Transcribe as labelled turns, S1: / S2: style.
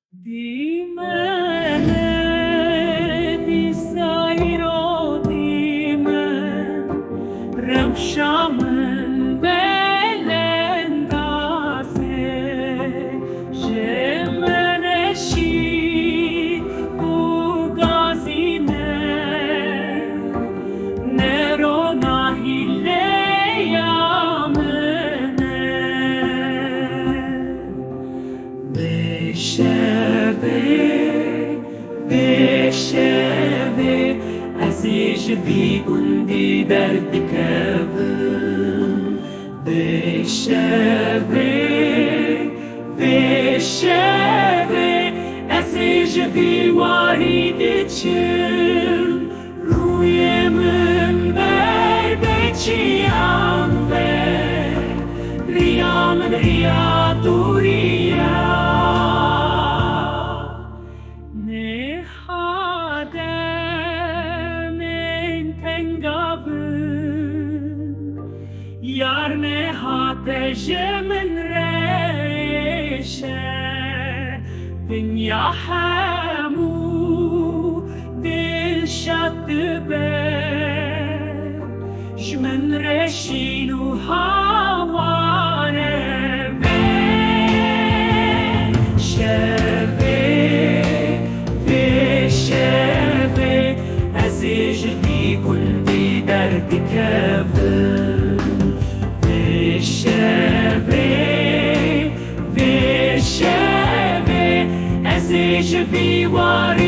S1: Dîmenê dîsa dîmen Rewşa min belengaz jemeneşî û gazî ne ronahî rêya şevê ezê ji vî gundî derdikevim şevê ezê ji vî warî diçim Rûyê min ber be çiyan ve Riya min Riya dûriyê Niha demên tengavim yar nehate min Rêwşa Dinya Hemû dilşad dibe min reşîn û hawar şevê ezê ji vî gundî derdikevim şevê ezê ji vî warî